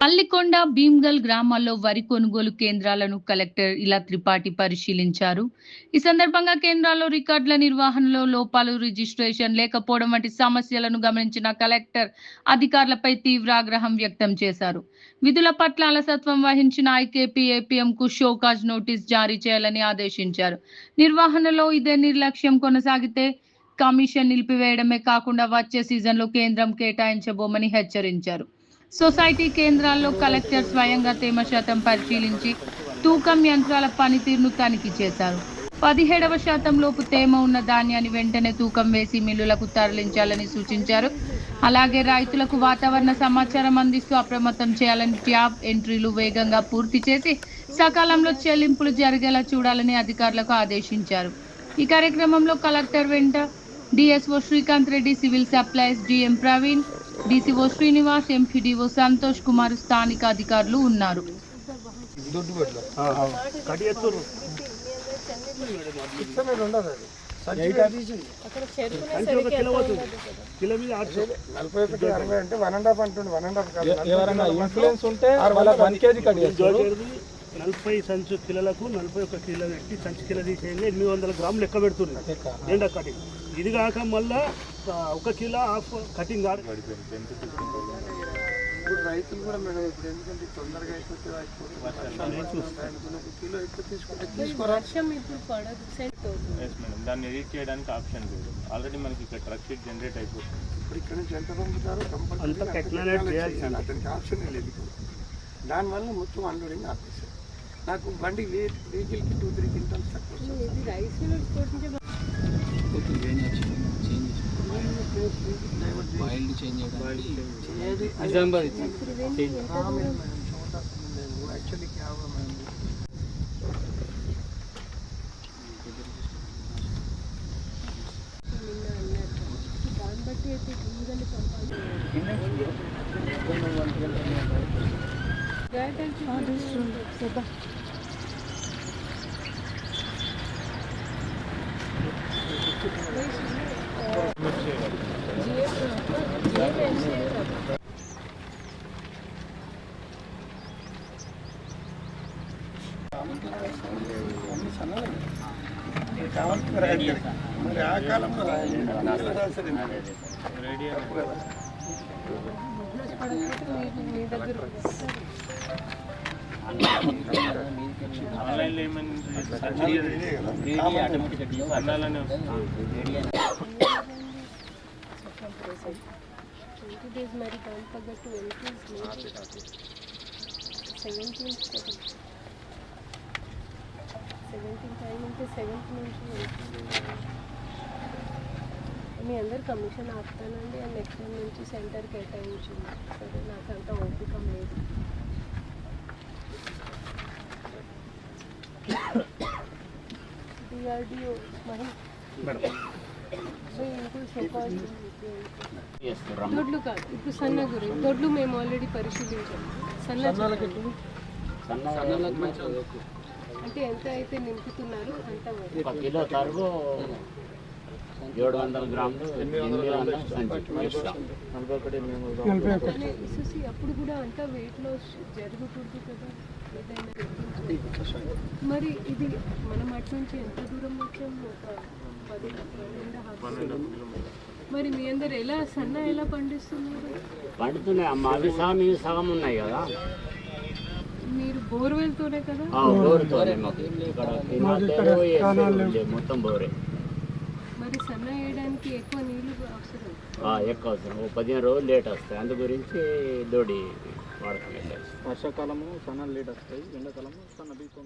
పల్లికొండ, భీమ్గల్ గ్రామాల్లో వరి కొనుగోలు కేంద్రాలను కలెక్టర్ ఇలా త్రిపాఠి పరిశీలించారు. ఈ సందర్భంగా కేంద్రాల్లో రికార్డుల నిర్వహణలో లోపాలు, రిజిస్ట్రేషన్ లేకపోవడం వంటి సమస్యలను గమనించిన కలెక్టర్ అధికారులపై తీవ్ర ఆగ్రహం వ్యక్తం చేశారు. విధుల పట్ల అలసత్వం వహించిన ఐకేపీ, ఏపీఎంకు షోకాజ్ నోటీస్ జారీ చేయాలని ఆదేశించారు. నిర్వహణలో ఇదే నిర్లక్ష్యం కొనసాగితే కమిషన్ నిలిపివేయడమే కాకుండా వచ్చే సీజన్లో కేంద్రం కేటాయించబోమని హెచ్చరించారు. సొసైటీ కేంద్రాల్లో కలెక్టర్ స్వయంగా తేమ శాతం పరిశీలించి తూకం యంత్రాల పనితీరును తనిఖీ చేశారు. 17% లోపు తేమ ఉన్న ధాన్యాన్ని వెంటనే తూకం వేసి మిల్లులకు తరలించాలని సూచించారు. అలాగే రైతులకు వాతావరణ సమాచారం అందిస్తూ అప్రమత్తం చేయాలని, ట్యాబ్ ఎంట్రీలు వేగంగా పూర్తి చేసి సకాలంలో చెల్లింపులు జరిగేలా చూడాలని అధికారులకు ఆదేశించారు. ఈ కార్యక్రమంలో కలెక్టర్ వెంట DSO Srikanth Reddy, civil supplies DM Praveen, DCO Srinivas, MPDO Santosh Kumar, స్థానిక అధికారులు ఉన్నారు. నలభై సంచు కిలోలకు 41 కిలో పెట్టి సంచి కిలో తీసేయండి 800 గ్రాములు లెక్క పెడుతున్నారు ఎండ కటింగ్. ఇది కాక మళ్ళా 1 కిలో హాఫ్ కటింగ్ కాదు. ఇప్పుడు రైతులు కూడా మేడం ఇప్పుడు ఎందుకంటే తొందరగా అయిపోతే కిలో ఎక్కువ తీసుకుంటే దాన్ని ఎడిట్ చేయడానికి ఆప్షన్ లేదు. ఆల్రెడీ మనకి ఇక్కడ ట్రక్ షీట్ జనరేట్ అయిపోతుంది. ఇప్పుడు ఇక్కడ నుంచి ఎంత పంపుతారో అతనికి ఆప్షన్ లేదు. దానివల్ల మొత్తం అన్లోడింగ్ ఆపేసారు. నాకు బండి వెహికల్కి 2-3 క్వింటల్స్ తక్కువ యాక్చువల్లీ దాన్ని బట్టి అయితే ఈగలు పంపాలి. మరి ఆ కాలంలో రాయాలి. ఆన్లైన్లో మరి దాని తగ్గట్టు 17 టైం అంటే 7th నుంచి మీ అందరు కమిషన్ ఆపుతానండి. అండ్ నెక్స్ట్ టైం నుంచి సెంటర్ కేటాయించింది. సరే నాకు అంత ఓపిక లేదు. డిఆర్డిఓ మరి దొడ్లు కాదు, ఇప్పుడు సన్న గురించి దొడ్లు మేము ఆల్రెడీ పరిశీలించాము. అంటే ఎంత అయితే నింపుతున్నారు అంత కిలో తరుగు 700 గ్రాములు అప్పుడు కూడా అంతా వెయిట్ లాస్ జరుగుతుంది కదా. ఏదైనా మరి ఇది మనం అటు నుంచి ఎంత దూరం వచ్చాము? ఒక 12 మరి మీ అందరు ఎలా సన్న ఎలా పండిస్తున్నారు? పండుతున్నాయి అమ్మ. అవి సగం ఉన్నాయి కదా. మీరు బోర్వెల్తోనే కదా? బోర్తోనే మొత్తం బోరే. మరి సన్న వేయడానికి ఎక్కువ నీళ్ళు అవసరం? ఎక్కువ అవసరం. 15 రోజులు లేట్ వస్తాయి. అందు గురించి దోడి వాడకం. వర్షాకాలము సన్న లేట్ వస్తాయి, ఎండాకాలము సన్న బీపం.